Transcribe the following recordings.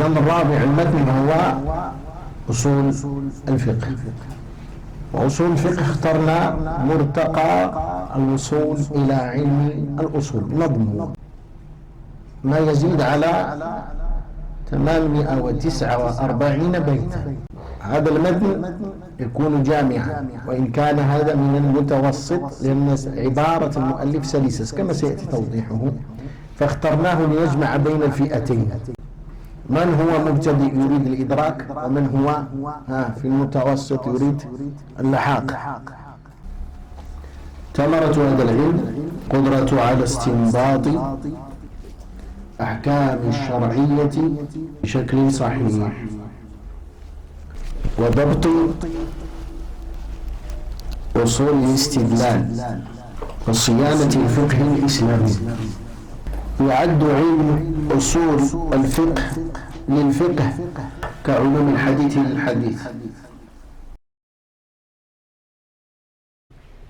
إذا الرابع المتن هو أصول الفقه. وأصول الفقه اخترنا مرتقى الوصول إلى علم الأصول، نظمه ما يزيد على 849 بيتا. هذا المتن يكون جامعا، وإن كان هذا من المتوسط لأن عبارة المؤلف سلسة كما سيأتي توضيحه، فاخترناه ليجمع بين الفئتين، من هو مبتدئ يريد الإدراك، ومن هو في المتوسط يريد اللحاق. ثمرة هذا العلم قدرة على استنباط أحكام الشرعية بشكل صحيح، وضبط أصول الاستدلال، وصيانة الفقه الإسلامي. يعد علم أصول الفقه للفقه كعلوم الحديث للحديث.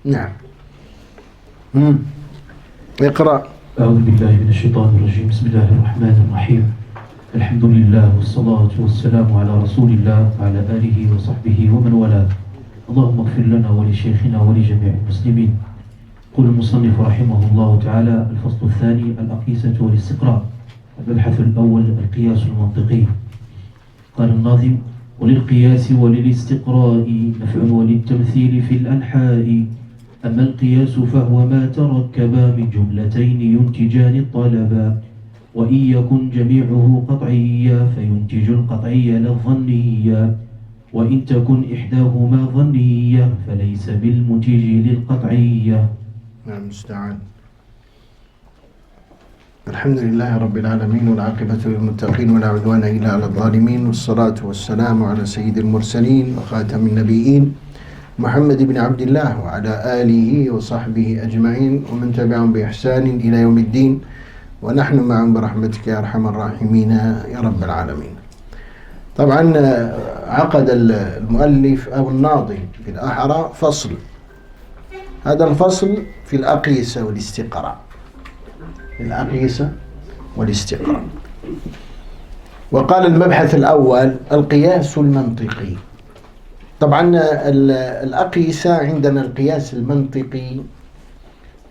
نعم. اقرأ. أعوذ بالله من الشيطان الرجيم. بسم الله الرحمن الرحيم. الحمد لله والصلاة والسلام على رسول الله وعلى آله وصحبه ومن والاه. اللهم اغفر لنا ولشيخنا ولجميع المسلمين. قال المصنف رحمه الله تعالى: الفصل الثاني: الأقيسة والاستقراء. المبحث الأول: القياس المنطقي. قال الناظم: وللقياس وللاستقراء نفع وللتمثيل في الأنحاء. أما القياس فهو ما تركبا من جملتين ينتجان الطلبا، وإن يكن جميعه قطعيا فينتج القطعي لا الظنيا، وإن تكن إحداهما ظنية فليس بالمنتج للقطعية. نعم المستعان. الحمد لله رب العالمين، والعاقبة للمتقين ولا عدوان إلا على الظالمين، والصلاة والسلام على سيد المرسلين وخاتم النبيين محمد بن عبد الله وعلى آله وصحبه أجمعين ومن تبعهم بإحسان إلى يوم الدين، ونحن معهم برحمتك يا أرحم الراحمين يا رب العالمين. طبعا عقد المؤلف أو الناظم في الأحرى فصل، هذا الفصل في الأقيسة والاستقراء، الأقيسة والاستقراء. وقال المبحث الأول: القياس المنطقي. طبعا الأقيسة عندنا القياس المنطقي،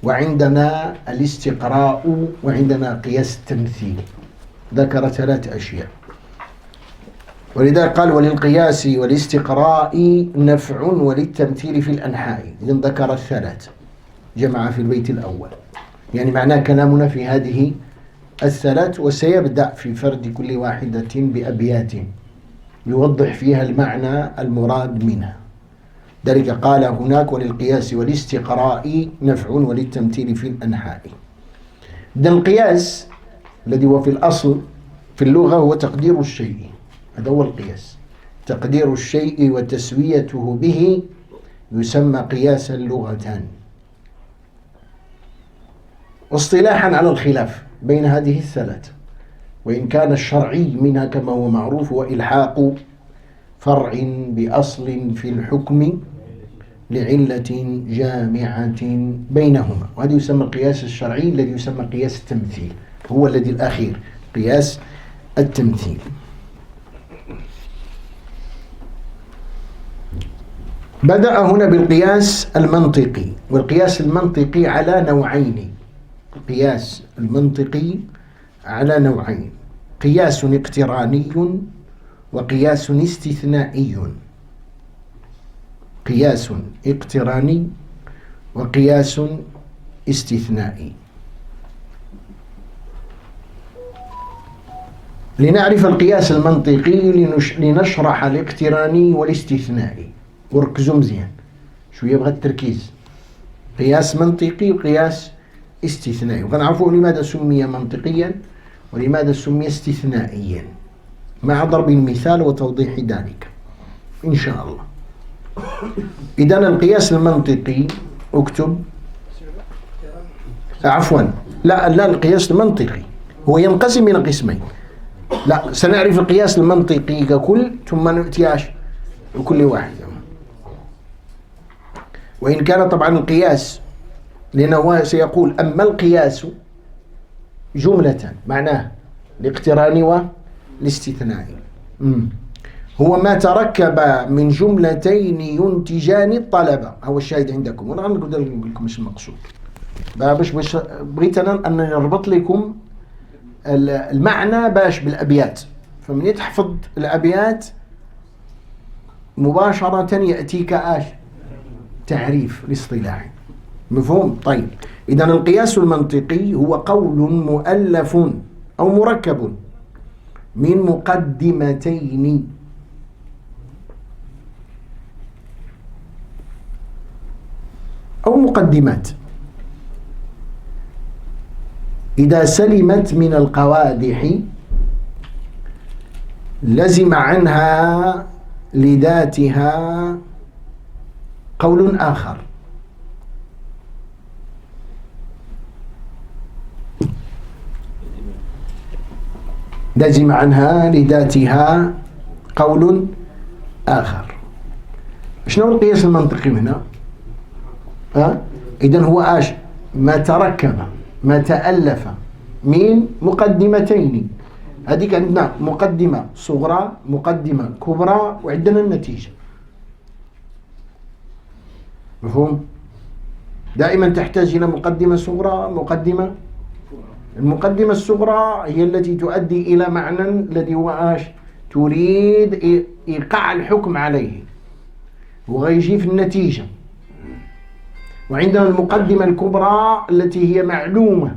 وعندنا الاستقراء، وعندنا قياس التمثيل. ذكر 3 أشياء، ولذلك قال: وللقياس والاستقراء نفع وللتمثيل في الأنحاء. إذن ذكر 3 جمع في البيت الأول، يعني معناه كلامنا في هذه 3، وسيبدأ في فرد كل واحدة بأبيات يوضح فيها المعنى المراد منها. ذلك قال هناك: وللقياس والاستقراء نفع وللتمثيل في الأنحاء. إذن القياس الذي هو في الأصل في اللغة هو تقدير الشيء، هذا هو القياس، تقدير الشيء وتسويته به يسمى قياسا لغة. واصطلاحا على الخلاف بين هذه 3، وإن كان الشرعي منها كما هو معروف هو إلحاق فرع بأصل في الحكم لعلة جامعة بينهما، وهذا يسمى القياس الشرعي الذي يسمى قياس التمثيل، هو الذي الأخير قياس التمثيل. بدأ هنا بالقياس المنطقي، والقياس المنطقي على نوعين. القياس المنطقي على نوعين: قياس اقتراني وقياس استثنائي. قياس اقتراني وقياس استثنائي. لنعرف القياس المنطقي لنشرح الاقتراني والاستثنائي، وركزوا مزيان شوية بغى التركيز. قياس منطقي وقياس استثنائي، وغنعرفوا لماذا سمي منطقيا ولماذا سمي استثنائيا مع ضرب المثال وتوضيح ذلك إن شاء الله. إذن القياس المنطقي، اكتب، عفوا لا القياس المنطقي هو ينقسم إلى قسمين. لا، سنعرف القياس المنطقي ككل ثم نأتي لكل واحد. وإن كان طبعا القياس، لأنه سيقول: أما القياس جملة، معناه الاقتران الاستثنائي. هو ما تركب من جملتين ينتجان الطلب. هو الشاهد عندكم، وانا غنقول لكم ايش المقصود باش بغيت انا ان نربط لكم المعنى باش بالابيات، فمن يتحفظ الابيات مباشرة يأتيك تعريف الاصطلاحي. مفهوم؟ طيب، إذا القياس المنطقي هو قول مؤلف أو مركب من مقدمتين أو مقدمات إذا سلمت من القوادح لزم عنها لذاتها قول آخر. لزم عنها لذاتها قول آخر. شنو القياس المنطقي هنا؟ إذن هو ما تركب، ما تألف من مقدمتين. هذيك عندنا مقدمة صغرى، مقدمة كبرى، وعندنا النتيجة. مفهوم؟ دائما تحتاج إلى مقدمة صغرى، مقدمة. المقدمة الصغرى هي التي تؤدي إلى معنى الذي هو تريد إيقاع الحكم عليه، وغيجي في النتيجة. وعندنا المقدمة الكبرى التي هي معلومة.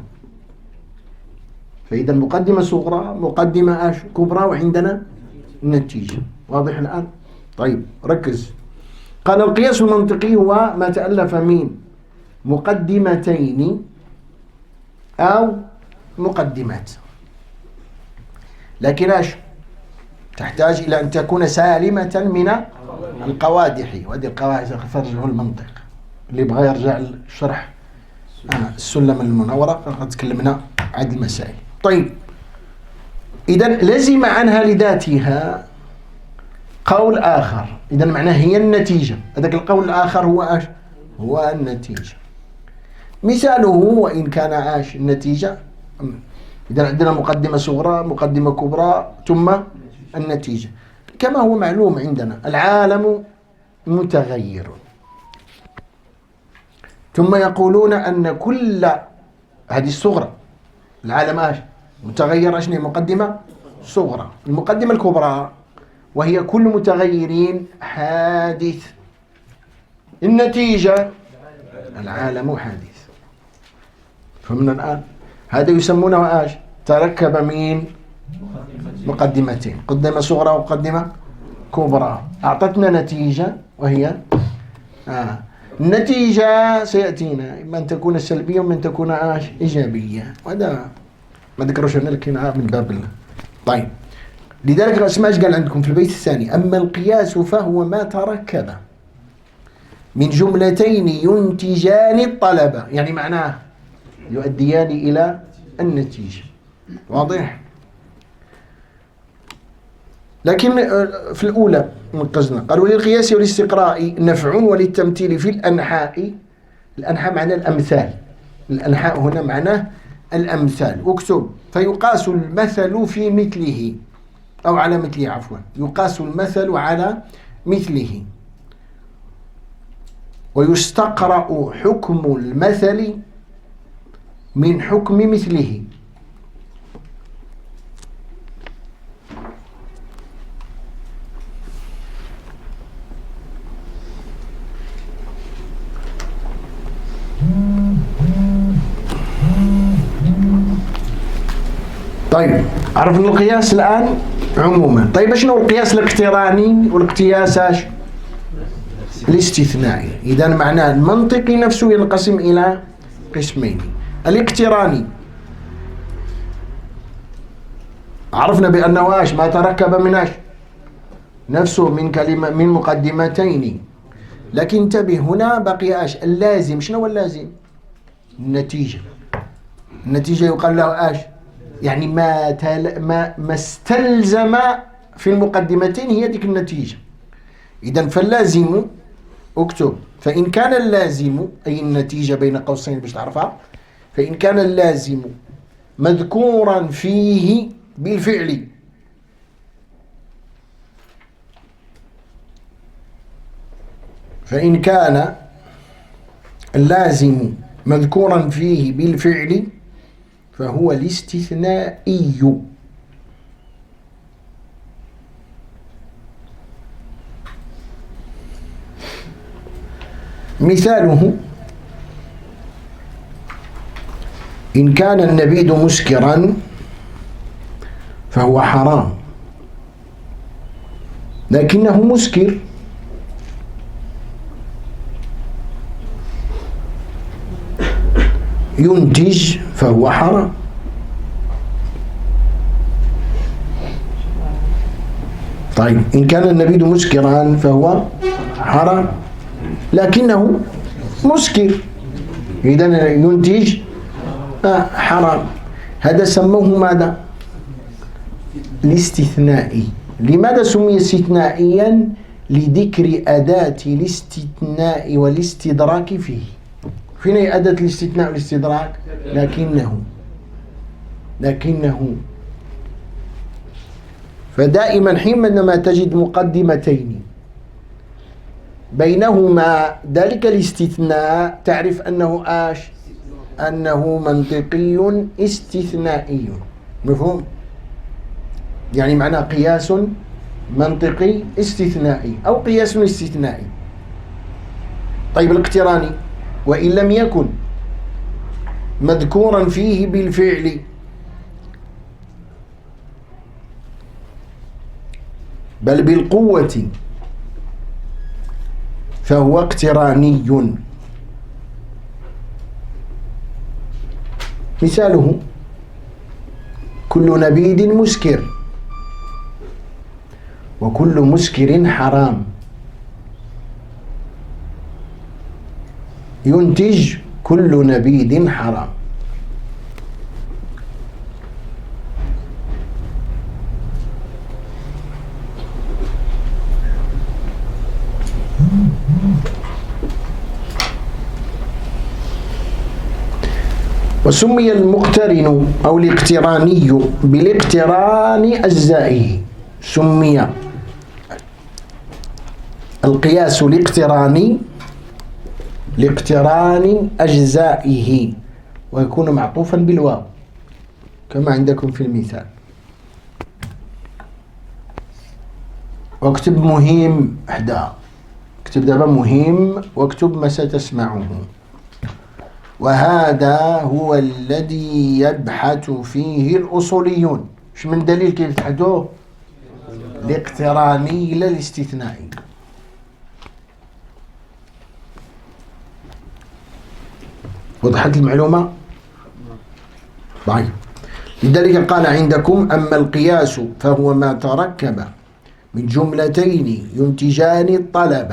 فإذا المقدمة صغرى، مقدمة كبرى، وعندنا النتيجة. واضح الآن؟ طيب ركز. قال القياس المنطقي هو ما تألف من مقدمتين أو مقدمات، لكن تحتاج إلى أن تكون سالمة من القوادح. وهذه القواعد فرجه المنطق. اللي بغى يرجع الشرح السلم المنورة تكلمنا عن المسائل. طيب، إذا لزم عنها لذاتها قول آخر. إذا معناه هي النتيجة. هذاك القول الآخر هو النتيجة. مثاله وإن كان النتيجة. إذا عندنا مقدمة صغرى، مقدمة كبرى، ثم النتيجة. كما هو معلوم عندنا العالم متغير، ثم يقولون أن كل هذه الصغرى العالم متغير. شنو مقدمة صغرى؟ المقدمة الكبرى وهي كل متغيرين حادث. النتيجة العالم حادث. فمن الآن هذا يسمونه تركب من مقدمتين، مقدمة صغرى ومقدمة كبرى، أعطتنا نتيجة وهي النتيجة سيأتينا إما أن تكون سلبية وإما أن تكون إيجابية، وهذا ما ذكرش أنا لكن من باب طيب. لذلك الأسماء قال عندكم في البيت الثاني: أما القياس فهو ما تركب من جملتين ينتجان الطلب، يعني معناه يؤديان إلى النتيجة. واضح؟ لكن في الأولى منقذنا قالوا للقياس والاستقراء نفع وللتمثيل في الأنحاء. الأنحاء معنى الأمثال. الأنحاء هنا معناه الأمثال. اكتب: فيقاس المثل في مثله أو على مثله، عفوا، يقاس المثل على مثله، ويستقرأ حكم المثل من حكم مثله. طيب، عرفنا القياس الآن عموما. طيب، شنو القياس الاقتراني والقياس الاستثنائي؟ إذا معناه المنطقي نفسه ينقسم إلى قسمين. الاقتراني عرفنا بأنه ما تركب من نفسه من كلمة من مقدمتين، لكن انتبه هنا بقي اللازم. شنو هو اللازم؟ النتيجة. النتيجة يقال له يعني ما استلزم في المقدمتين هي ديك النتيجة. إذن فاللازم اكتب: فإن كان اللازم أي النتيجة بين قوسين باش تعرفها، فإن كان اللازم مذكورا فيه بالفعل فإن كان اللازم مذكورا فيه بالفعل فهو الاستثنائي. مثاله: إن كان النبيذ مسكرا فهو حرام، لكنه مسكر. ينتج فهو حرام. طيب، إن كان النبيذ مسكرا فهو حرام لكنه مسكر، إذن ينتج حرام. هذا سموه ماذا؟ الاستثنائي. لماذا سمي استثنائيا؟ لذكر أداة الاستثناء والاستدراك فيه. فين هي أداة الاستثناء والاستدراك؟ لكنه. فدائما حينما تجد مقدمتين بينهما ذلك الاستثناء تعرف أنه أنه منطقي استثنائي. مفهوم؟ يعني معناه قياس منطقي استثنائي أو قياس استثنائي. طيب، الاقتراني وإن لم يكن مذكورا فيه بالفعل بل بالقوة فهو اقتراني. مثاله: كل نبيذ مسكر وكل مسكر حرام. ينتج كل نبيذ حرام. وسمي المقترن أو الاقتراني بالاقتران أجزائه. سمي القياس الاقتراني لاقتران أجزائه، ويكون معطوفا بالواو كما عندكم في المثال. واكتب مهم اكتب دابا مهم واكتب ما ستسمعه. وهذا هو الذي يبحث فيه الأصوليون. ايش من دليل كيف يبحثوه؟ الاقتراني لا الاستثنائي. وضحت المعلومة؟ طيب، لذلك قال عندكم: أما القياس فهو ما تركب من جملتين ينتجان الطلب.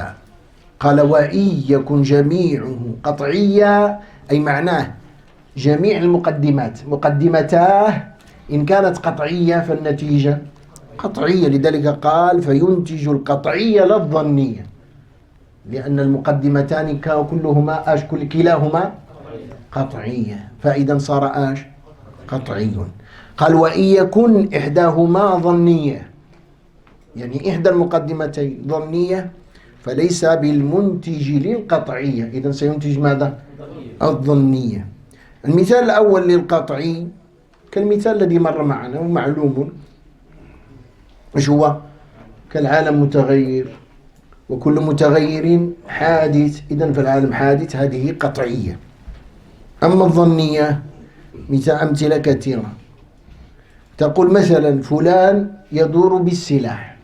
قال: وإن يكن جميعه قطعيا، أي معناه جميع المقدمات مقدمتاه إن كانت قطعية فالنتيجة قطعية. لذلك قال: فينتج القطعية لا الظنية، لأن المقدمتان كلهما كلاهما قطعية، فإذا صار قطعي. قال: وإن يكن إحداهما ظنية، يعني إحدى المقدمتين ظنية، فليس بالمنتج للقطعية، إذن سينتج ماذا؟ الظنية. المثال الأول للقطعي كالمثال الذي مر معنا ومعلوم، إيش هو؟ كالعالم متغير وكل متغير حادث، إذن فالعالم حادث، هذه قطعية. أما الظنية أمثلة كثيرة. تقول مثلا: فلان يدور بالسلاح،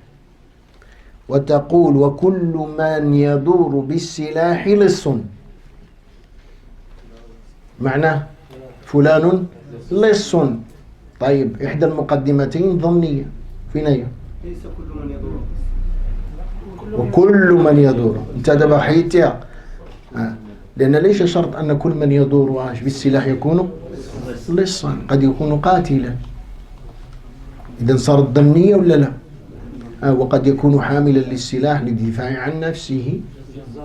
وتقول: وكل من يدور بالسلاح لص. معناه فلان لص. طيب، إحدى المقدمتين ظنية. فين هي؟ ليس كل من يدور، وكل من يدور. انت دابا حيدتها، لأن ليس شرط أن كل من يدور بالسلاح يكون لصا، قد يكون قاتلا. إذا صارت ظنية ولا لا؟ وقد يكون حاملا للسلاح للدفاع عن نفسه.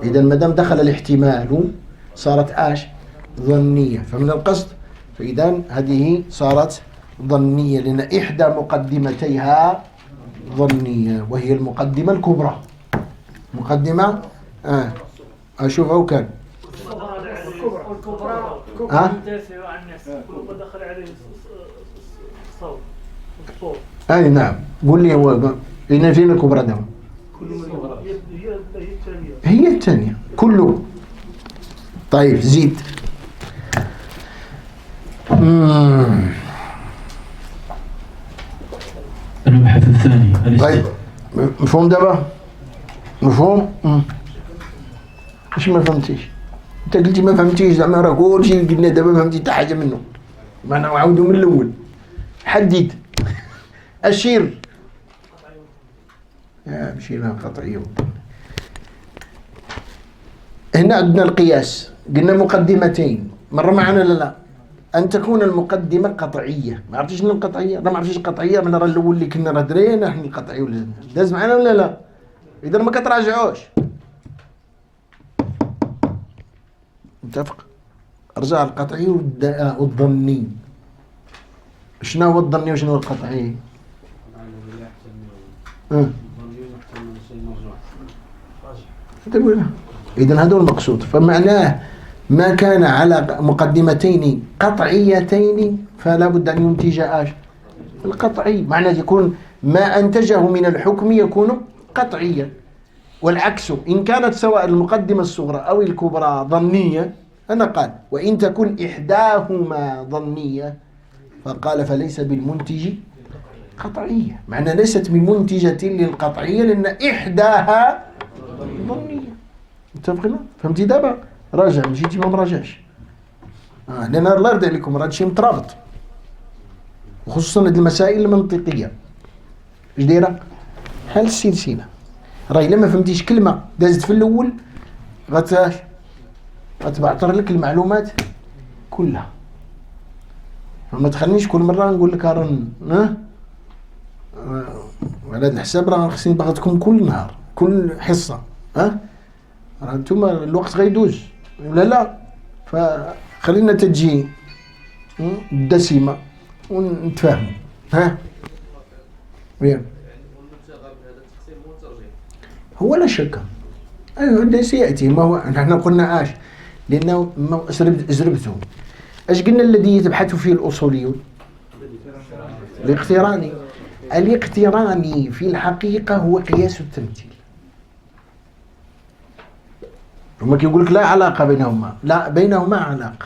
إذا ما دام دخل الاحتمال صارت ظنية. فمن القصد، فإذا هذه صارت ظنية لأن إحدى مقدمتيها ظنية، وهي المقدمة الكبرى. مقدمة أشوف أو كان ها؟ ودخل عليه الصوت الصوت. أي نعم. قول لي هو إن فين الكبرى ده؟ هي الثانية كله. طيب زيد. المبحث الثاني طيب مفهوم دابا؟ مفهوم؟ اش ما فهمتيش؟ انت قلتي ما فهمتيش زعما راه كلشي قلنا دابا فهمتي حتى حاجه منه. ما نعاودو من الاول. حدد. اشير. يا مشينا قطعيه. هنا عندنا القياس، قلنا مقدمتين، مر معنا لا؟ أن تكون المقدمة قطعية. ما عرفتيش شنو القطعية؟ لا ما عرفتيش القطعية من راه الأول اللي كنا راه درينا احنا القطعية ولا داز معنا ولا لا؟ إذا ما كتراجعوش. متفق؟ رجع القطعي والظني. شنو هو الظني وشنو هو القطعي؟ إذن هذا هو المقصود. فمعناه ما كان على مقدمتين قطعيتين فلا بد أن ينتج القطعي. معناه يكون ما أنتجه من الحكم يكون قطعيا، والعكس إن كانت سواء المقدمة الصغرى أو الكبرى ظنية. أنا قال وإن تكن إحداهما ظنية فقال فليس بالمنتج قطعية. معنى ليست بمنتجة للقطعية لأن إحداها ظنية. متفقين؟ فهمتي دابا؟ راجع مشيتي ما مراجعش. لأن الله يرضي عليكم راه هادشي مترابط، وخصوصا هاد المسائل المنطقية. اش دايرة؟ بحال السلسلة. راهي إلا ما فهمتيش كلمة دازت في الأول غتبعثر لك المعلومات كلها. فما تخلينيش كل مرة نقول لك وعلى هذا الحساب راه خصني باغتكم كل نهار كل حصة. راه نتوما الوقت غيدوز ولا لا؟ فخلينا تجي دسمة ونتفاهموا. وين؟ هو لا شك. أيوه ده سيأتي. ما هو نحن قلنا لأنه زربته. اش قلنا الذي يتبحث فيه الأصوليون؟ الاقتراني. الاقتراني في الحقيقة هو قياس التمثيل. هما كيقول لك لا علاقة بينهما. لا بينهما علاقة،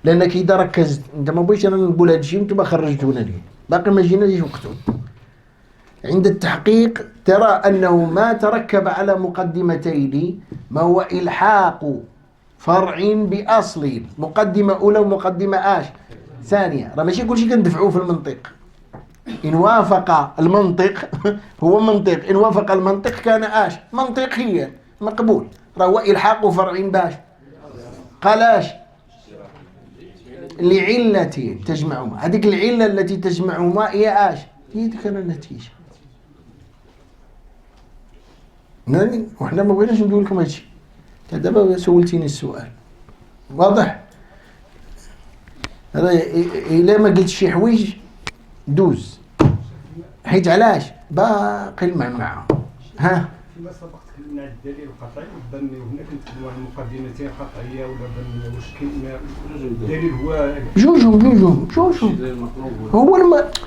لأنك إذا ركزت أنت ما بغيتش أنا نقول هذا الشيء وأنتم خرجتونا ليه باقي ما جيناش وقته. عند التحقيق ترى أنه ما تركب على مقدمتين ما هو إلحاق فرع بأصل. مقدمة أولى ومقدمة ثانية. راه ماشي كل شيء كندفعوه في المنطق. إن وافق المنطق هو منطق، إن وافق المنطق كان منطقيا مقبول. راه هو إلحاق فرع قال لعلة تجمعهما. هذيك العلة التي تجمعهما هي هي ذيك النتيجة. وحنا ما بغيناش نقول لكم هادشي. دابا سولتيني السؤال واضح. إلا ما قلت شي حوايج دوز، حيت علاش باقي المعمعة. فيما سبق تكلمنا عن الدليل القطعي والظني، وهنا كنتكلموا عن مقدمتين قطعيه ولا ظنيه. واش كاين الدليل هو جوجهم هو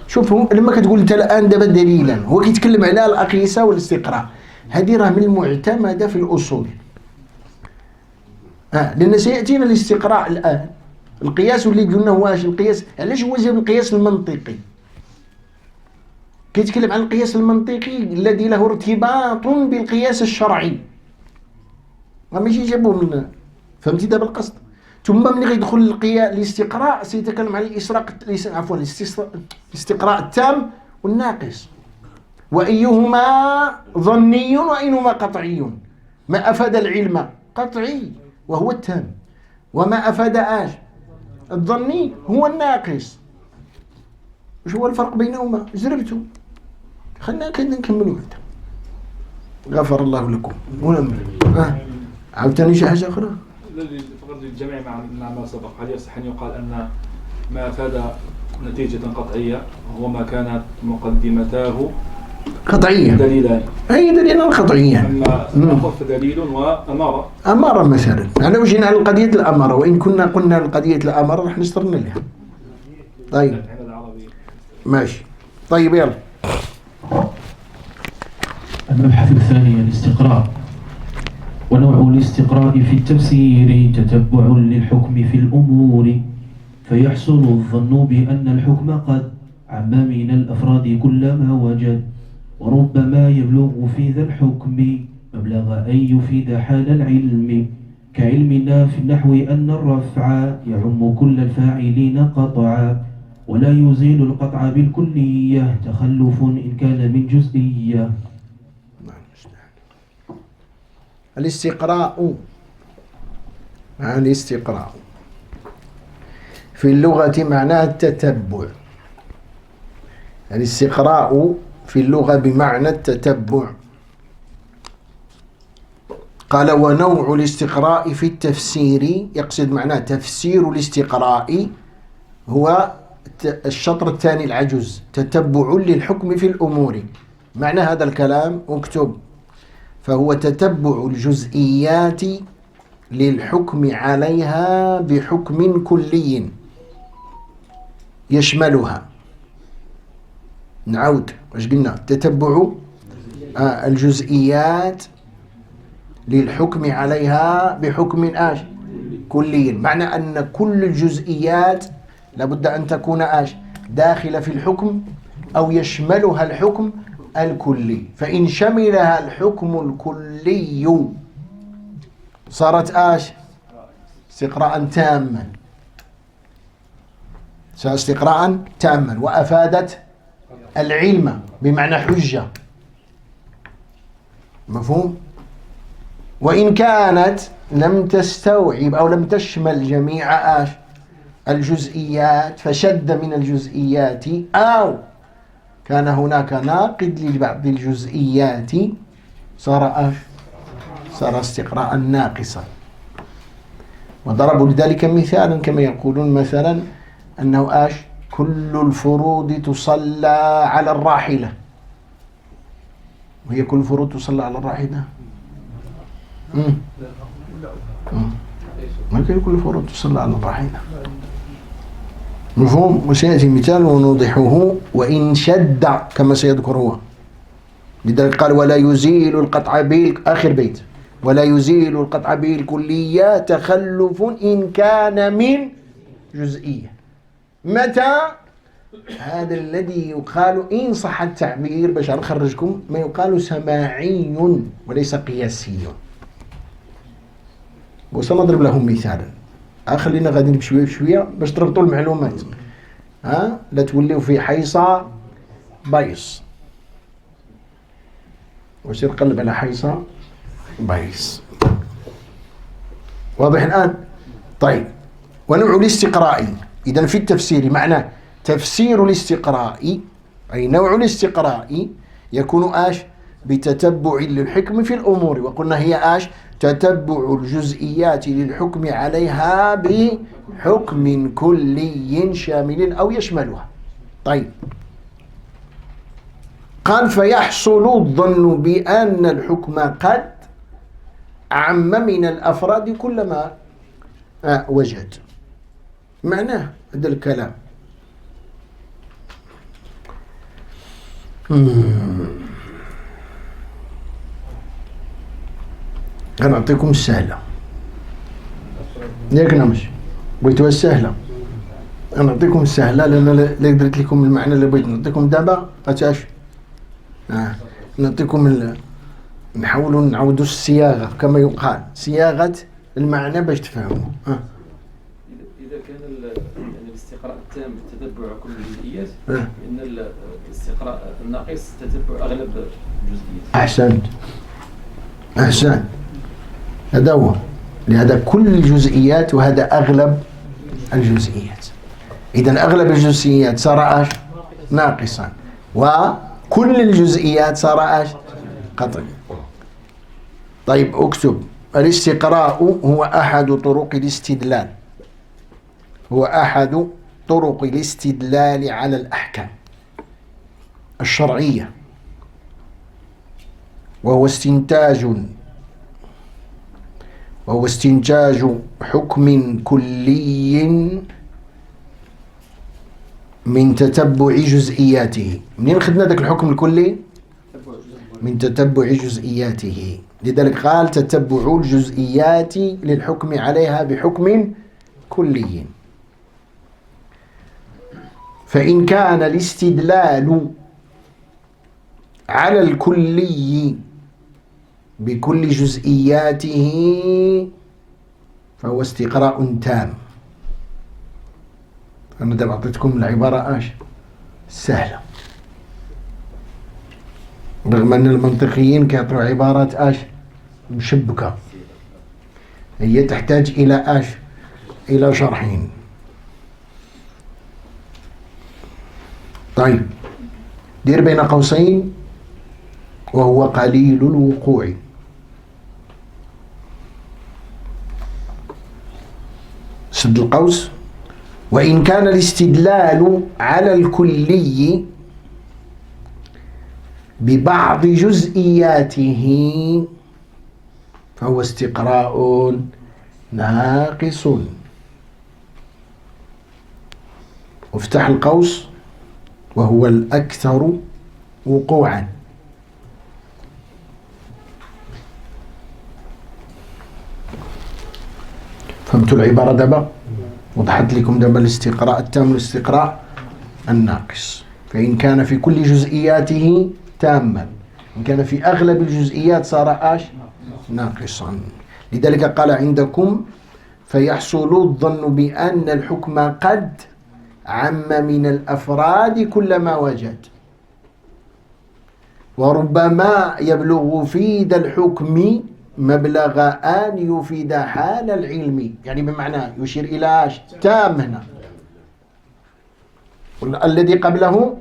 شوف لما كتقول انت الان دابا دليلا هو كيتكلم على الاقيسه والاستقراء. هذه راه من المعتمده في الاصول. لان سياتينا الاستقراء الان. القياس اللي قلنا هو القياس. علاش هو جاب القياس المنطقي؟ كيتكلم عن القياس المنطقي الذي له ارتباط بالقياس الشرعي. ماشي جابوه من فهمتي دابا القصد. ثم ملي غيدخل الاستقراء سيتكلم عن الاستقراء التام والناقص. وأيهما ظني وأيهما قطعي. ما أفاد العلم قطعي وهو التام، وما أفاد الظني هو الناقص. وش هو الفرق بينهما؟ زربتوا. خلنا كده نكملوا هذا. غفر الله لكم. عاوتاني شي حاجة أخرى؟ الذي فقط الجمع مع ما سبق. هل يصح أن يقال أن ما أفاد نتيجة قطعية هو ما كانت مقدمتاه قطعية. دليلان. أي دليل قطعية. أما الآخر فدليل وأمارة. أمارة مثلا، لو جينا على قضية الأمارة، وإن كنا قلنا قضية الأمارة راح نسترنا لها. طيب ماشي. طيب يلا. المبحث الثاني الاستقراء. ونوع الاستقراء في التفسير تتبع للحكم في الأمور، فيحصل الظن بأن الحكم قد عم من الأفراد كل ما وجد، وربما يبلغ في ذا الحكم مبلغ أن يفيد حال العلم، كعلمنا في النحو أن الرفع يعم كل الفاعلين قطعا، ولا يزيل القطع بالكلية تخلف إن كان من جزئية. الاستقراء في اللغة معناه التتبع. الاستقراء في اللغة بمعنى التتبع. قال ونوع الاستقراء في التفسير، يقصد معناه تفسير الاستقراء هو الشطر الثاني العجز، تتبع للحكم في الأمور. معنى هذا الكلام اكتب، فهو تتبع الجزئيات للحكم عليها بحكم كلي يشملها. نعود واش قلنا؟ تتبع الجزئيات للحكم عليها بحكم كلي. معنى أن كل الجزئيات لابد أن تكون داخلة في الحكم أو يشملها الحكم الكلي، فإن شملها الحكم الكلي صارت استقراء تاما، استقراء تاما، وأفادت العلم بمعنى حجة. مفهوم؟ وإن كانت لم تستوعب أو لم تشمل جميع الجزئيات، فشد من الجزئيات أو كان هناك ناقد لبعض الجزئيات، صار استقراء ناقصا. وضربوا لذلك مثالا كما يقولون مثلا أنه كل الفروض تصلى على الراحلة، وهي كل الفروض تصلى على الراحلة. ما كان كل الفروض تصلى على الراحلة. مفهوم؟ وسيأتي مثال ونوضحه وإن شد كما سيذكر هو. لذلك قال ولا يزيل القطع آخر بيت، ولا يزيل القطع بالكلية تخلف إن كان من جزئية. متى؟ هذا الذي يقال إن صح التعبير باش نخرجكم، ما يقال سماعي وليس قياسي. وسنضرب لهم مثالا. خلينا غادي بشويه بشويه باش تربطوا المعلومات. لا توليو في حيصة بايص. وسير قلب على حيصة بايص. واضح الآن؟ طيب. ونوع الاستقراء إذن في التفسير معناه تفسير الاستقراء، أي نوع الاستقراء يكون بتتبع للحكم في الأمور، وقلنا هي تتبع الجزئيات للحكم عليها بحكم كلي شامل أو يشملها. طيب. قال فيحصل الظن بأن الحكم قد عم من الأفراد كل ما وجد. معناه هذا الكلام غنعطيكم السهلة ياك نمشي بغيتوها السهلة. غنعطيكم السهلة لأن لا درت لكم المعنى اللي بغيت نعطيكم دابا نعطيكم نحاولوا نعودوا الصياغة كما يقال، صياغة المعنى باش تفهموا. إذا كان الاستقراء التام تتبع كل الجزئيات، فإن الاستقراء الناقص تتبع أغلب الجزئيات. أحسنت. هذا هو، لهذا كل الجزئيات وهذا أغلب الجزئيات. إذن أغلب الجزئيات صار ناقصا، وكل الجزئيات صار قطعي. طيب اكتب الاستقراء هو أحد طرق الاستدلال، هو أحد طرق الاستدلال على الأحكام الشرعية. وهو استنتاج حكم كلي من تتبع جزئياته. منين خدنا ذاك الحكم الكلي؟ من تتبع جزئياته. لذلك قال تتبع الجزئيات للحكم عليها بحكم كلي. فإن كان الاستدلال على الكلي بكل جزئياته فهو استقراء تام. أنا دابا أعطيتكم العبارة سهلة، رغم أن المنطقيين كيعطوا عبارات مشبكة، هي تحتاج إلى شرحين. طيب دير بين قوسين وهو قليل الوقوع. سد القوس. وإن كان الاستدلال على الكلي ببعض جزئياته فهو استقراء ناقص. وافتح القوس وهو الأكثر وقوعا. فهمتوا العبارة دابا؟ وضحت لكم دابا الاستقراء التام والاستقراء الناقص. فإن كان في كل جزئياته تاما، إن كان في أغلب الجزئيات صار ناقصا. لذلك قال عندكم فيحصل الظن بأن الحكم قد عم من الأفراد كل ما وجد، وربما يبلغ في ذا الحكم مبلغ أن يفيد حال العلم. يعني بمعنى يشير إلى تام هنا، الذي قبله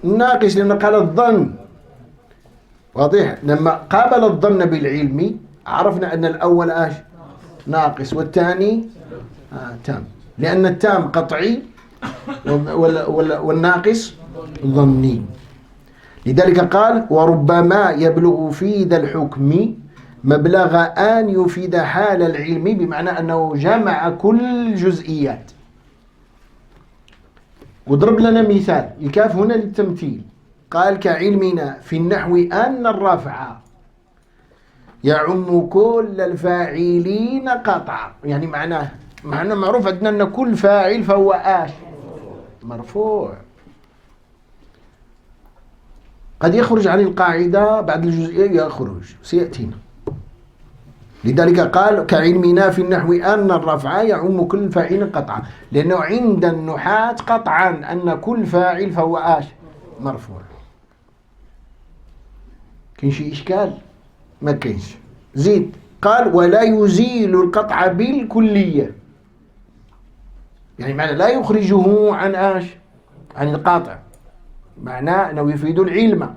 ناقص لأنه قال الظن. واضح؟ لما قابل الظن بالعلم عرفنا أن الأول ناقص والثاني تام، لأن التام قطعي والناقص ظني. لذلك قال وربما يبلغ في ذا الحكم مبلغ أن يفيد حال العلم، بمعنى أنه جمع كل الجزئيات. وضرب لنا مثال، الكاف هنا للتمثيل. قال كعلمنا في النحو أن الرفع يعم كل الفاعلين قطعا. يعني معناه معروف عندنا أن كل فاعل فهو مرفوع. قد يخرج عن القاعدة بعد الجزئية، يخرج سيأتينا. لذلك قال كعلمنا في النحو أن الرفع يعم كل فاعل قطعا، لأنه عند النحاة قطعا أن كل فاعل فهو مرفوع. كاين شي إشكال؟ ما كاينش. زيد قال ولا يزيل القطع بالكلية، يعني معنى لا يخرجه عن عن القاطع، معناه أنه يفيد العلم.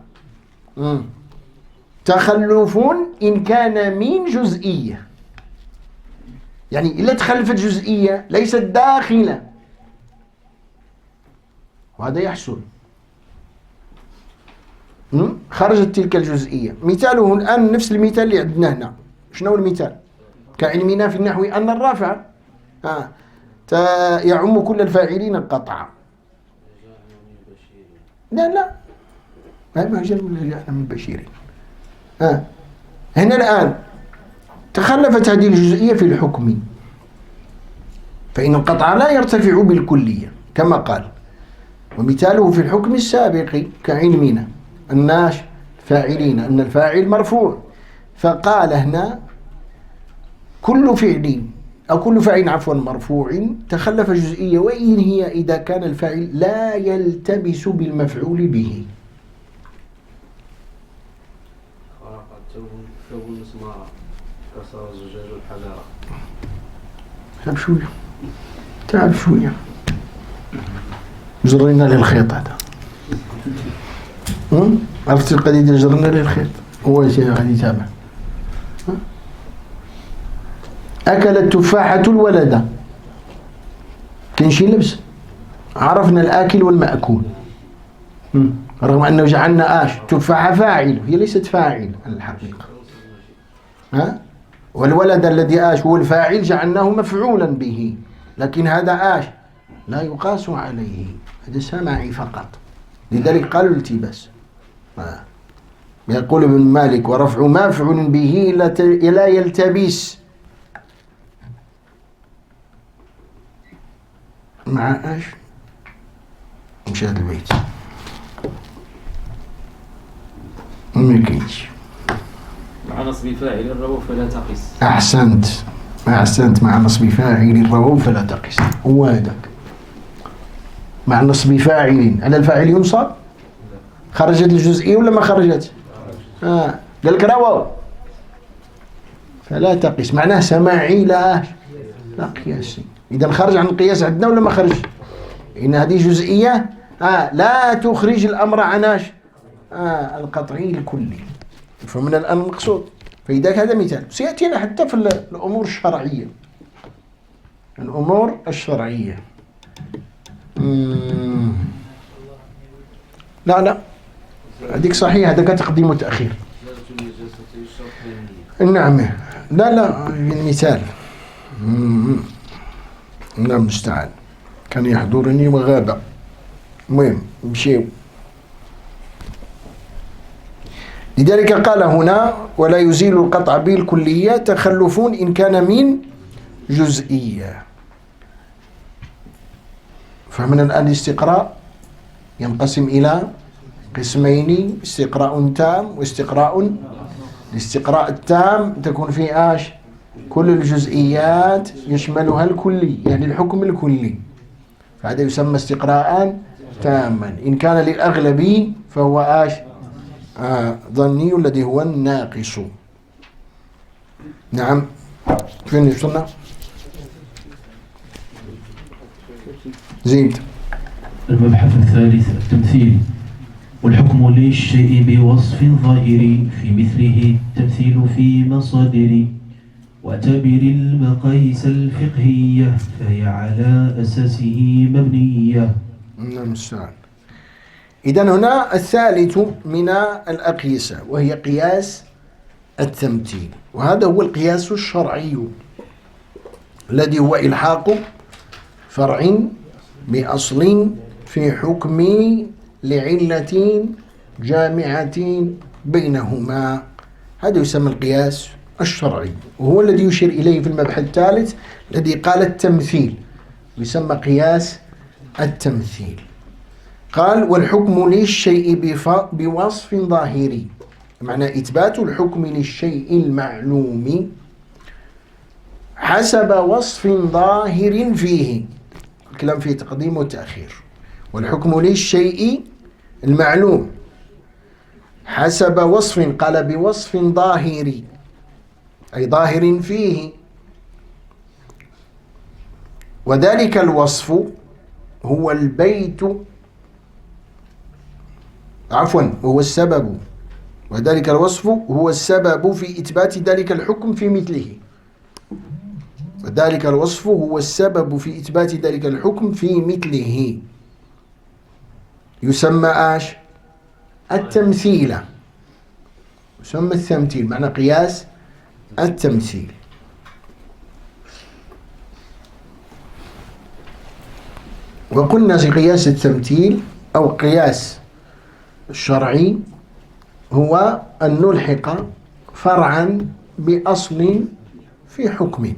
تخلف إن كان من جزئية، يعني إلا تخلفت جزئية ليست داخلة، وهذا يحصل. خرجت تلك الجزئية. مثاله الآن نفس المثال اللي عندنا هنا. شنو المثال؟ كعلمنا في النحو أن الرافع يعم كل الفاعلين قطعا. لا ما جاءنا من بشير. هنا الآن تخلفت هذه الجزئية في الحكم، فإن القطع لا يرتفع بالكلية كما قال. ومثاله في الحكم السابق كعلمنا الناس فاعلين أن الفاعل مرفوع، فقال هنا كل فعل أو كل فاعل مرفوع تخلف جزئية، وإن هي إذا كان الفاعل لا يلتبس بالمفعول به. تعب شوية جرينا للخيط هذا. عرفت القضية ديال جرنا للخيط؟ هو شيء غادي يتابع. أكل التفاحة الولد. كاين شي لبس، عرفنا الآكل والمأكول. رغم أنه جعلنا تفاحة فاعل، هي ليست فاعل على الحقيقة. والولد الذي هو الفاعل جعلناه مفعولا به، لكن هذا لا يقاس عليه، هذا سماعي فقط، لذلك قالوا التباس. يقول ابن مالك: ورفع مفعول به لا يلتبس مع مش هذا البيت مكيش مع نصب فاعل الروو فلا تقس. أحسنت، مع نصب فاعل الروو فلا تقس. هو هذاك مع نصب فاعل، على الفاعل ينصب. خرجت الجزئية ولا ما خرجت؟ قال لك رووا فلا تقس، معناه سماعي لا قياسي. إذا خرج عن القياس عندنا ولا ما خرج؟ إن هذه جزئية لا تخرج الأمر عن القطعي الكلي. فمن الآن المقصود، فإذا هذا مثال سيأتينا حتى في الأمور الشرعية. لا هذيك صحيح، هذا تقديم وتأخير. نعم، لا مثال. الله المستعان، كان يحضرني وغاب. المهم نمشيو. لذلك قال هنا: ولا يزيل القطع بالكلية تخلف إن كان من جزئية. فمن الآن الاستقراء ينقسم إلى قسمين: استقراء تام واستقراء. الاستقراء التام تكون فيه كل الجزئيات يشملها الكلي، يعني الحكم الكلي، فهذا يسمى استقراء تاما. إن كان للأغلب فهو ظني الذي هو الناقص. نعم، فين وصلنا؟ زيد. المبحث الثالث: التمثيل. والحكم للشيء بوصف ظاهري في مثله التمثيل في مصادر، واعتبر المقاييس الفقهية فهي على أساسه مبنية. المستعان. إذن هنا الثالث من الأقيسة وهي قياس التمثيل، وهذا هو القياس الشرعي الذي هو إلحاق فرع بأصل في حكم لعلة جامعة بينهما. هذا يسمى القياس الشرعي، وهو الذي يشير إليه في المبحث الثالث الذي قال التمثيل، يسمى قياس التمثيل. قال: والحكم للشيء بوصف ظاهري، معنى إثبات الحكم للشيء المعلوم حسب وصف ظاهر فيه. الكلام فيه تقديم وتأخير. والحكم للشيء المعلوم حسب وصف، قال بوصف ظاهري أي ظاهر فيه، وذلك الوصف هو البيت، هو السبب، وذلك الوصف هو السبب في إثبات ذلك الحكم في مثله. وذلك الوصف هو السبب في إثبات ذلك الحكم في مثله، يسمى التمثيل. يسمى التمثيل، معنى قياس التمثيل. وقلنا في قياس التمثيل أو قياس الشرعي هو أن نلحق فرعا بأصل في حكم.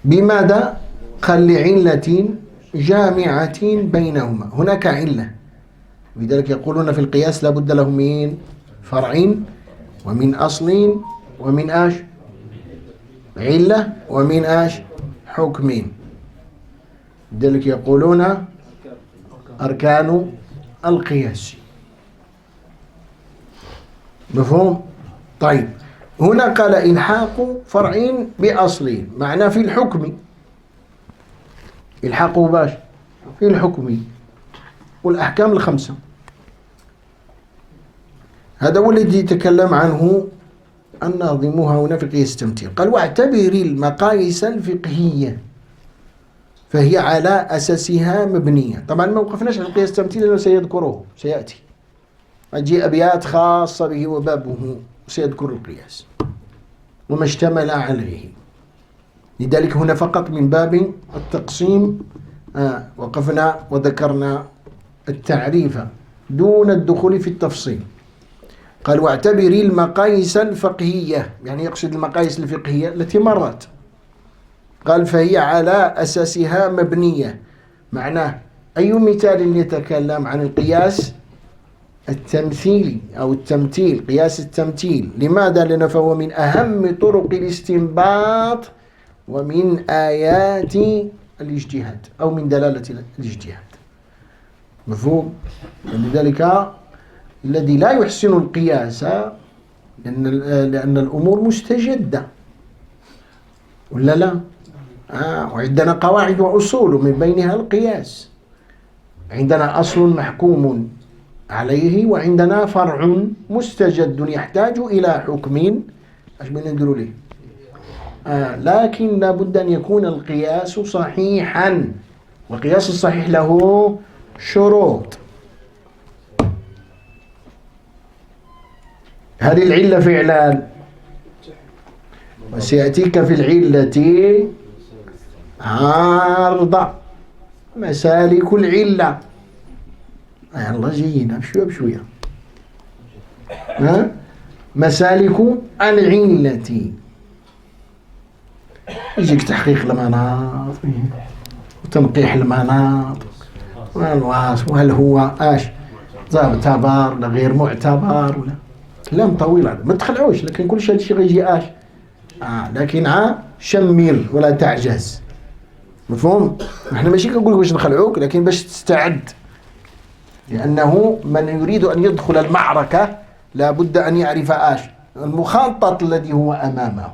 بماذا؟ قال: لعلة جامعة بينهما. هناك علة، لذلك يقولون في القياس لا بد له من فرع ومن أصل ومن علة ومن حكم. لذلك يقولون أركان القياس. مفهوم؟ طيب، هنا قال: إلحاق فرع بأصل، معناه في الحكم. إلحاقه في الحكم والأحكام الخمسة. هذا هو الذي يتكلم عنه الناظم هنا في قياس التمثيل. قال: واعتبر المقاييس الفقهية فهي على أساسها مبنية. طبعا ما وقفناش على القياس التمثيلي لأنه سيذكره سيأتي، تجي أبيات خاصة به وبابه سيذكر القياس وما اشتمل عليه. لذلك هنا فقط من باب التقسيم وقفنا وذكرنا التعريف دون الدخول في التفصيل. قال واعتبري المقاييس الفقهية، يعني يقصد المقاييس الفقهية التي مرت. قال فهي على أساسها مبنية، معناه أي مثال يتكلم عن القياس التمثيلي أو التمثيل، قياس التمثيل. لماذا؟ لأنه فهو من أهم طرق الاستنباط ومن آيات الاجتهاد أو من دلالة الاجتهاد. مفهوم؟ لذلك الذي لا يحسن القياس لأن الأمور مستجدة ولا لا؟ وعندنا قواعد وأصول من بينها القياس. عندنا أصل محكوم عليه وعندنا فرع مستجد يحتاج إلى حكم ايش بنديروا ليه؟ لكن لابد أن يكون القياس صحيحا، والقياس الصحيح له شروط. هذه العلة فعلا وسيأتيك في العلة عارضة مسالك العلة. الله جينا بشوية بشوية. مسالك العلة يجيك تحقيق المناط وتنقيح المناط وهل هو معتبر ولا غير معتبر ولا كلام طويل. هذا ما تخلعوش، لكن كل شيء غيجي لكن شمر ولا تعجز. مفهوم؟ احنا ماشي كنقول باش نخلعوك، لكن باش تستعد، لأنه من يريد أن يدخل المعركة لابد أن يعرف المخطط الذي هو أمامه.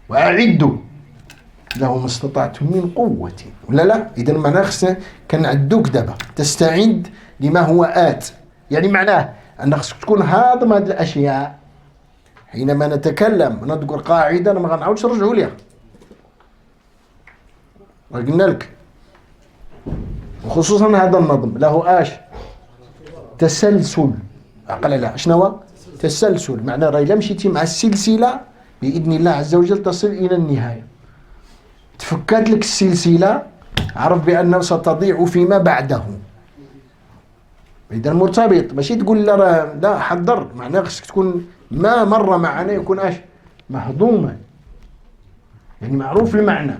وأعدوا له ما استطعتم من قوة ولا لا؟ إذا معناه خصنا كنعدوك دابا تستعد لما هو آت. يعني معناه أن خصك تكون هاضم هذه الأشياء. حينما نتكلم نذكر قاعدة ما غنعاودش نرجعوا ليها، قلنا لك، وخصوصا هذا النظم له تسلسل. عقل لا شنو هو تسلسل؟ معناه راه إلا مشيتي مع السلسلة بإذن الله عز وجل تصل إلى النهاية. تفكات لك السلسلة عرف بأنه ستضيع فيما بعده. إذا مرتبط، ماشي تقول لا حضر، معناه خصك تكون ما مر معنا يكون مهضوما، يعني معروف المعنى،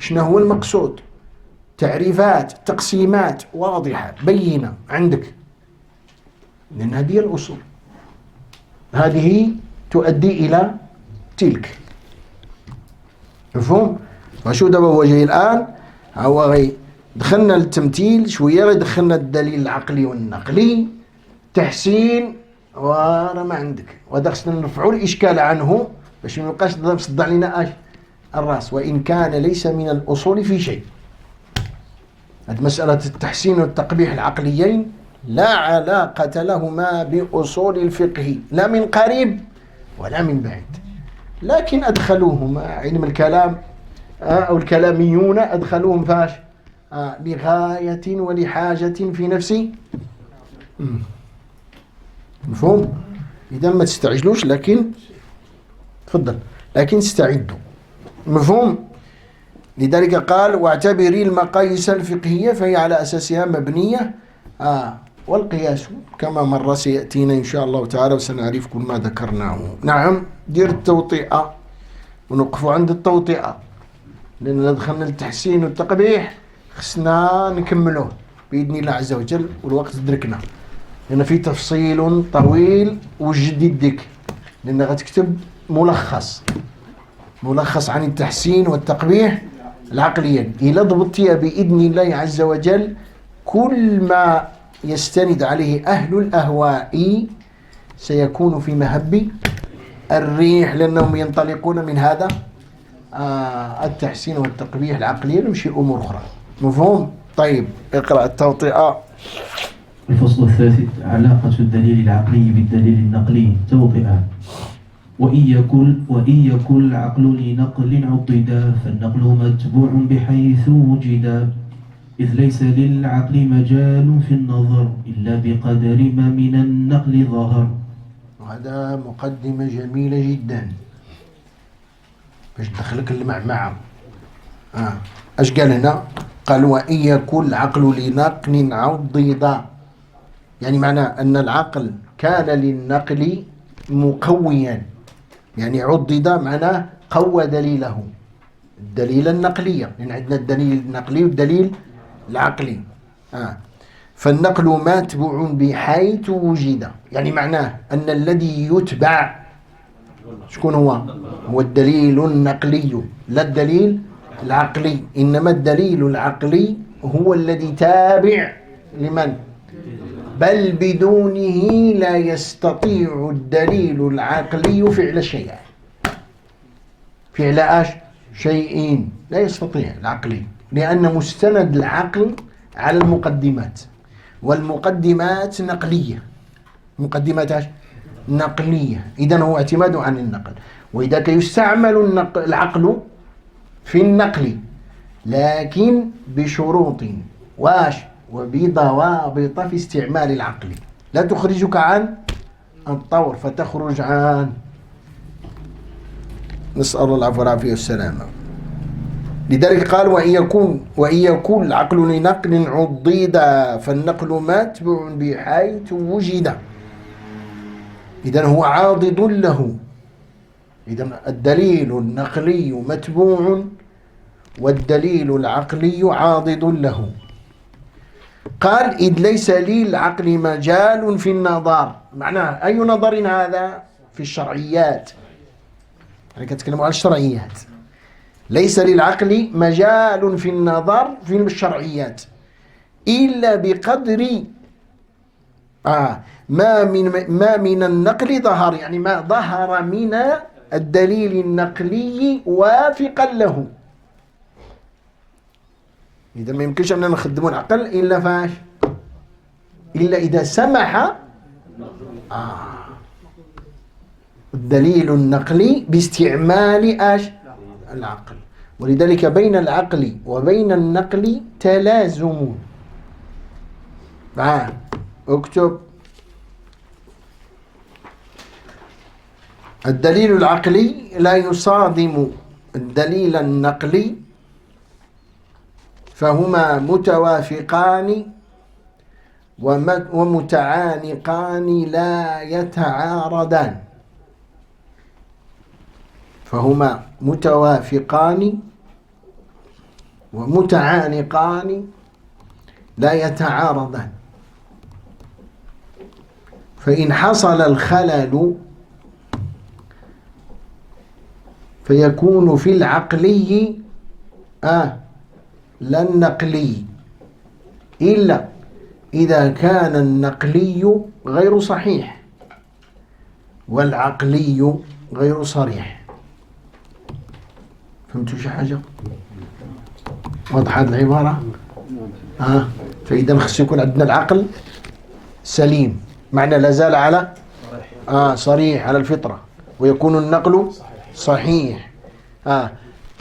شنو هو المقصود، تعريفات تقسيمات واضحة بينة عندك، لأن هذه الأصول هذه تؤدي إلى تلك. مفهوم؟ وشو دابا هو جاي الآن هو دخلنا التمثيل شوية، دخلنا الدليل العقلي والنقلي، تحسين، ورا ما عندك، وهذا خصنا نرفعوا الإشكال عنه باش ما يبقاش مصدع علينا الراس، وإن كان ليس من الأصول في شيء. هذه مسألة التحسين والتقبيح العقليين لا علاقة لهما بأصول الفقه، لا من قريب ولا من بعيد، لكن أدخلوهما علم الكلام أو الكلاميون أدخلوهم فاش لغاية ولحاجة في نفسي. مفهوم؟ إذا ما تستعجلوش، لكن تفضل، لكن استعدوا. مفهوم؟ لذلك قال واعتبري المقاييس الفقهية فهي على أساسها مبنية. والقياس كما مر سيأتينا إن شاء الله تعالى وسنعرف كل ما ذكرناه. نعم، دير التوطئة ونقف عند التوطئة، لأن دخلنا التحسين والتقبيح خصنا نكملوه بإذن الله عز وجل، والوقت دركنا، لأن في تفصيل طويل وجدد ديك، لأن غتكتب ملخص عن التحسين والتقبيح العقليا. إلى ضبطتها بإذن الله عز وجل كل ما يستند عليه أهل الأهواء سيكون في مهب الريح، لأنهم ينطلقون من هذا التحسين والتقبيح العقلي نمشي أمور أخرى. مفهوم؟ طيب اقرأ التوطئة. الفصل الثالث: علاقة الدليل العقلي بالدليل النقلي. توطئة. وإن يكن العقل لنقل عضدا فالنقل متبوع بحيث وجدا إذ ليس للعقل مجال في النظر إلا بقدر ما من النقل ظهر. وهذا مقدمة جميلة جدا باش تدخلك المعمعة. اش قال هنا؟ قال وإن يكن العقل لنقل عضدا، يعني معناه أن العقل كان للنقل مقويا، يعني عضد معناه قوى دليله، الدليل النقلية، لأن عندنا الدليل النقلي والدليل العقلي. فالنقل ماتبوع بحيث وجد، يعني معناه أن الذي يتبع شكون هو؟ هو الدليل النقلي لا الدليل العقلي، إنما الدليل العقلي هو الذي تابع لمن؟ بل بدونه لا يستطيع الدليل العقلي فعل شيء. فعل شيئين لا يستطيع العقلي، لأن مستند العقل على المقدمات، والمقدمات نقلية. مقدمات نقلية، إذن هو اعتماد عن النقل. وإذا يستعمل العقل في النقل لكن بشروط وبضوابط في استعمال العقل لا تخرجك عن الطور فتخرج عن، نسأل الله العفو والعافية والسلامة. لذلك قال وإن يكون العقل لنقل عضيدا فالنقل ماتبع بحيث وجد، إذن هو عاضد له. إذن الدليل النقلي متبوع والدليل العقلي عاضد له. قال إذ ليس للعقل مجال في النظر، معناه أي نظر هذا؟ في الشرعيات، يعني كتكلموا على الشرعيات. ليس للعقل مجال في النظر في الشرعيات إلا بقدر ما من النقل ظهر، يعني ما ظهر من الدليل النقلي وافقا له. إذا ما يمكنش أننا نخدموا العقل إلا فاش؟ إلا إذا سمح الدليل النقلي باستعمال العقل. ولذلك بين العقل وبين النقل تلازم. اكتب الدليل العقلي لا يصادم الدليل النقلي، فهما متوافقان ومتعانقان لا يتعارضان. فهما متوافقان ومتعانقان لا يتعارضان، فإن حصل الخلل فيكون في العقلي لا النقلي، إلا إذا كان النقلي غير صحيح والعقلي غير صريح. فهمتوا شي حاجة؟ وضحت العبارة؟ فإذا خص يكون عندنا العقل سليم، معنى لازال على صريح على الفطرة، ويكون النقل صحيح.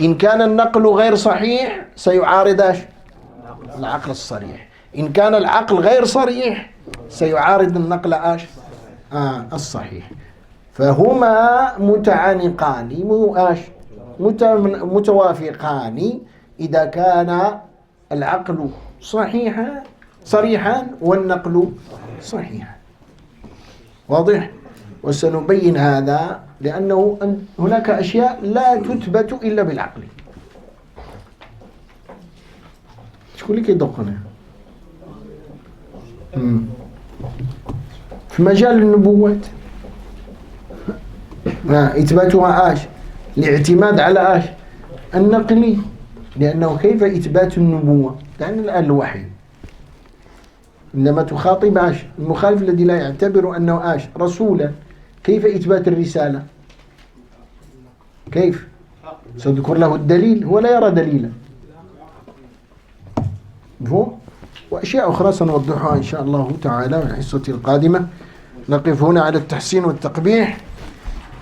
إن كان النقل غير صحيح سيعارض العقل الصريح، إن كان العقل غير صريح سيعارض النقل الصحيح. فهما متعانقان متوافقان إذا كان العقل صريحا والنقل صحيحا. واضح؟ وسنبين هذا لأنه هناك أشياء لا تثبت إلا بالعقل. شكون اللي كيدقنا؟ في مجال النبوات إثباتها الاعتماد على النقلي، لأنه كيف إثبات النبوة؟ يعني الآن الوحي عندما تخاطب المخالف الذي لا يعتبر أنه رسولا، كيف إثبات الرسالة؟ كيف؟ سأذكر له الدليل، هو لا يرى دليلا. وأشياء أخرى سنوضحها إن شاء الله تعالى في الحصة القادمة. نقف هنا على التحسين والتقبيح.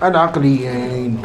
العقليين.